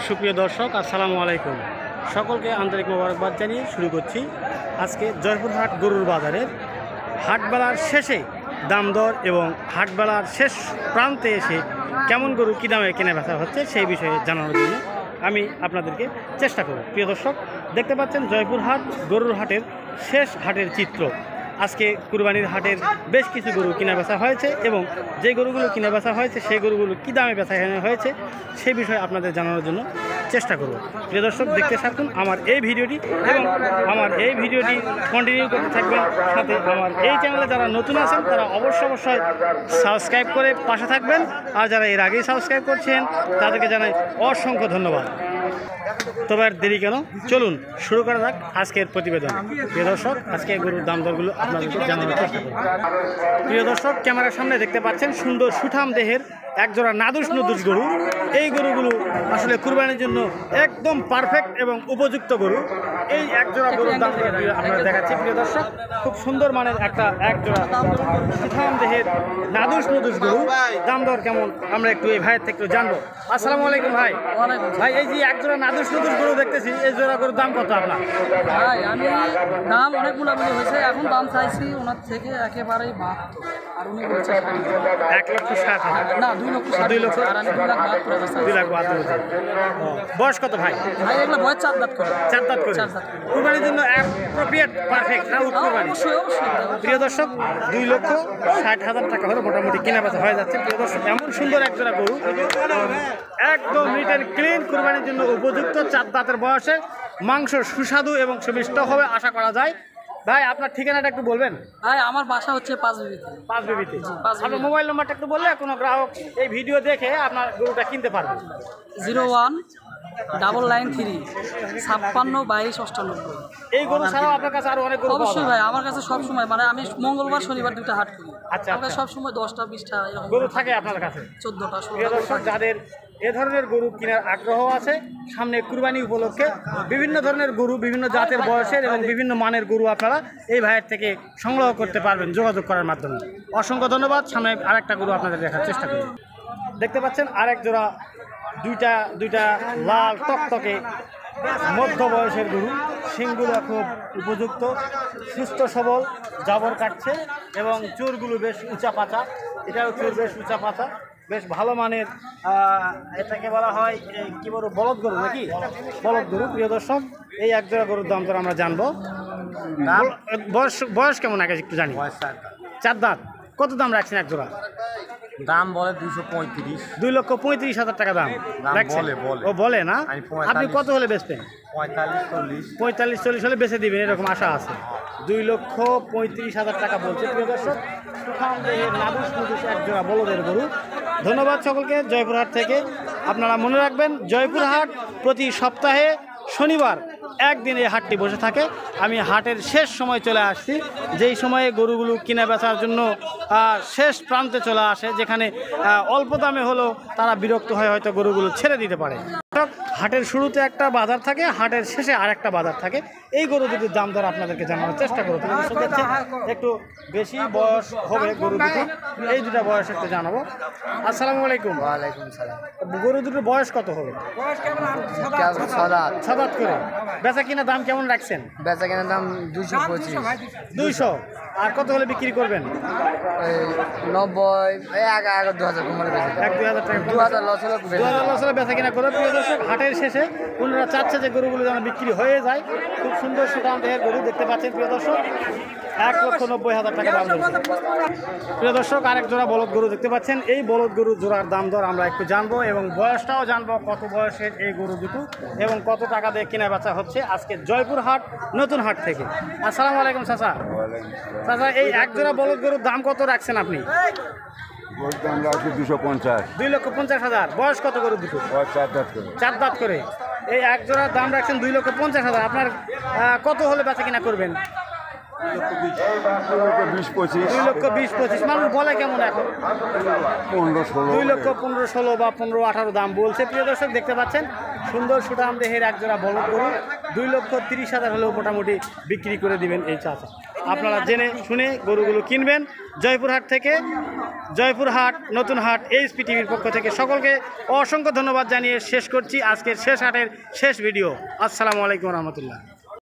সুপ্রিয় দর্শক, আসসালামু আলাইকুম। সকলকে আন্তরিক মোবারকবাদ জানিয়ে শুরু করছি আজকে জয়পুরহাট গরুর বাজারের হাটবেলার শেষে দাম দর এবং হাটবেলার শেষ প্রান্তে এসে কেমন গরু কী দামে কেনা বেচা হচ্ছে সেই বিষয়ে জানানোর জন্য আমি আপনাদেরকে চেষ্টা করব। প্রিয় দর্শক, দেখতে পাচ্ছেন জয়পুরহাট গরুর হাটের শেষ হাটের চিত্র। আজকে কুরবানির হাটের বেশ কিছু গরু কিনা বেচা হয়েছে এবং যে গরুগুলো কিনা বেচা হয়েছে সেই গরুগুলো কী দামে বেচা হয়েছে সেই বিষয়ে আপনাদের জানানোর জন্য চেষ্টা করব। প্রিয় দর্শক, দেখতে থাকুন আমার এই ভিডিওটি এবং আমার এই ভিডিওটি কন্টিনিউ করতে থাকবেন। সাথে আমার এই চ্যানেলে যারা নতুন আছেন তারা অবশ্যই সাবস্ক্রাইব করে পাশে থাকবেন, আর যারা এর আগেই সাবস্ক্রাইব করছেন তাদেরকে জানাই অসংখ্য ধন্যবাদ। তবে আর দেরি কেন, চলুন শুরু করা যাক আজকের প্রতিবেদন। প্রিয় দর্শক, আজকে গরুর দাম দরগুলো আপনাদেরকে জানানোর চেষ্টা করব। প্রিয় দর্শক, ক্যামেরার সামনে দেখতে পাচ্ছেন সুন্দর সুঠাম দেহের একজোড়া নাদুস নুদুস গরু। এই গরুগুলো আসলে কুরবানির জন্য একদম পারফেক্ট এবং উপযুক্ত গরু। এই একজোড়া গরুর দাম আপনারা দেখাচ্ছি। প্রিয় দর্শক, খুব সুন্দর মানের একজোড়া সুঠাম দেহের নাদুস নুদুস গরু। দাম দর কেমন আমরা একটু এই ভাইয়ের থেকে একটু জানবো। আসসালামু আলাইকুম ভাই। ভাই, এই যে একজোড়া নাদুস নুদুস গরু দেখতেছি, এই জোড়া গরুর দাম কত আপনার? ভাই, আমি দাম অনেক গুলাগুলি হয়েছে, এখন দাম চাইছি ওনার থেকে একেবারেই 72, আর উনি বলছে 1,60,000। না 2,60,000, আর আমি 2,72,000 2 লাখ 72,000। বয়স কত ভাই? ভাই, এগুলো বয়স 4 দাঁত করে। 4 দাঁত করে। কুরবানির জন্য অ্যাপ্রোপ্রিয়েট পারফেক্ট না কুরবানি? অবশ্যই অবশ্যই। প্রিয় দর্শক, 2,60,000 টাকা হলে মোটামুটি কেনা বেচা হয়ে যাচ্ছে। প্রিয় দর্শক, এমন সুন্দর একজোড়া গরু, একদম নিট অ্যান্ড ক্লিন, কুরবানির জন্য উপযুক্ত, 4 দাঁতের বয়সে, মাংস সুস্বাদু এবং সুমিষ্ট হবে আশা করা যায়। ভাই, আপনার ঠিকানাটা একটু বলবেন? ভাই, আমার বাসা হচ্ছে 5 বিবিতে। 5 বিবিতে। আপনার মোবাইল নাম্বারটা একটু বললে কোনো গ্রাহক এই ভিডিও দেখে আপনার গরুটা কিনতে পারবে। 01-993 56-22-98। এই গরু ছাড়াও আপনার কাছে আরো অনেক গরু পাওয়া অবশ্যই যায়? ভাই, আমার কাছে সবসময়, মানে আমি মঙ্গলবার শনিবার 2টা হাট করি। আচ্ছা, আমার কাছে সবসময় 10টা-20টা এরকম গরু থাকে আপনার কাছে? 14টা প্রিয় 16টা। দর্শক, যাদের এ ধরনের গরু কেনার আগ্রহ আছে, সামনে কুরবানি উপলক্ষে বিভিন্ন ধরনের গরু, বিভিন্ন জাতের বয়সের এবং বিভিন্ন মানের গরু আপনারা এই ভাইয়ের থেকে সংগ্রহ করতে পারবেন যোগাযোগ করার মাধ্যমে। অসংখ্য ধন্যবাদ। সামনে আরেকটা গরু আপনাদের দেখার চেষ্টা করি। দেখতে পাচ্ছেন আরেক জোড়া দুইটা লাল টকটকে মধ্য বয়সের গরু। শিংগুলো খুব উপযুক্ত, সুস্থ সবল, জাবর কাটছে এবং চুরগুলো বেশ উঁচা পাতা। এটাও চুর বেশ উঁচা পাতা, বেশ ভালো মানের। এটাকে বলা হয় কি বলবো, বলদ গরু নাকি? বলদ গরু। প্রিয় দর্শক, এই একজোড়া গরুর দাম তো আমরা জানবো। বয়স কেমন আগে একটু জানি? 4 দাঁত। কত দাম রাখছেন একজোড়া? দাম বলে 235। 2,35,000 টাকা দাম রাখছেন? ও বলে না? আপনি কত হলে বেচবেন? 45-40 হলে বেচে দিবেন এরকম আশা আছে। 2,35,000 টাকা বলছে। প্রিয় দর্শক, নাদুস নুদুস একজোড়া বলদের গরু। ধন্যবাদ সকলকে জয়পুরহাট থেকে। আপনারা মনে রাখবেন, জয়পুরহাট প্রতি সপ্তাহে শনিবার একদিন এই হাটটি বসে থাকে। আমি হাটের শেষ সময় চলে আসছি, যেই সময়ে গরুগুলো কিনা বেচার জন্য শেষ প্রান্তে চলে আসে, যেখানে অল্প দামে হলেও তারা বিরক্ত হয়ে হয়তো গরুগুলো ছেড়ে দিতে পারে। হাটের শুরুতে একটা বাজার থাকে, হাটের শেষে আর একটা বাজার থাকে। এই গরু দুটির দাম দর আপনাদেরকে জানানোর চেষ্টা করবো। একটু বেশি বয়স হবে গরু দুটো, এই দুটা বয়স একটু জানাবো। আসসালামু আলাইকুম। ওয়ালাইকুম সালাম। গরু দুটোর বয়স কত হবে? 6 দাঁত করে। বেচা কিনা দাম কেমন রাখছেন? বেচা কেনার দাম 225। 200। আর কত হলে বিক্রি করবেন? 90, 2,000 কমালে বেচা। 1-2,000 টাকা। 2,000 লস হলো 2,000 লস হলে বেচা কিনা করে। প্রিয় দর্শক, হাটের শেষে ওনারা চাচ্ছে যে গরুগুলো যেন বিক্রি হয়ে যায়। খুব সুন্দর সুঠাম দেহের গরু দেখতে পাচ্ছেন প্রিয় দর্শক। 1,90,000 টাকা দাম বলছে। প্রিয় দর্শক, আরেক জোড়া বলদ গরু দেখতে পাচ্ছেন। এই বলদ গরু জোড়ার দাম দর আমরা একটু জানবো এবং বয়সটাও জানবো, কত বয়সের এই গরু দুটো এবং কত টাকা দিয়ে কেনা বেচা হচ্ছে আজকে জয়পুরহাট নতুন হাট থেকে। আসসালামু আলাইকুম চাচা। চাচা, এই এক জোড়া বলদ গরুর দাম কত রাখছেন আপনি? 250। 2,50,000। বয়স কত গরু দুটো? 4 দাঁত করে। 4 দাঁত করে। এই এক জোড়ার দাম রাখছেন 2,50,000। আপনার কত হলে বেচা কিনা করবেন? 20-25 2 লক্ষ 20-25 মানুষ বলে কেমন এখন 15-16 2 লক্ষ 15-16 বা 15-18 দাম বলছে। প্রিয় দর্শক দেখতে পাচ্ছেন সুন্দর সুঠাম দেহের একজোড়া বলদ গরু 2 লক্ষ 30,000 হলেও মোটামুটি বিক্রি করে দিবেন এই চাচা। আপনারা জেনে শুনে গরুগুলো কিনবেন জয়পুরহাট থেকে। জয়পুরহাট নতুন হাট এইচপি টিভির পক্ষ থেকে সকলকে অসংখ্য ধন্যবাদ জানিয়ে শেষ করছি আজকের শেষ হাটের শেষ ভিডিও। আসসালামু আলাইকুম রহমতুল্লাহ।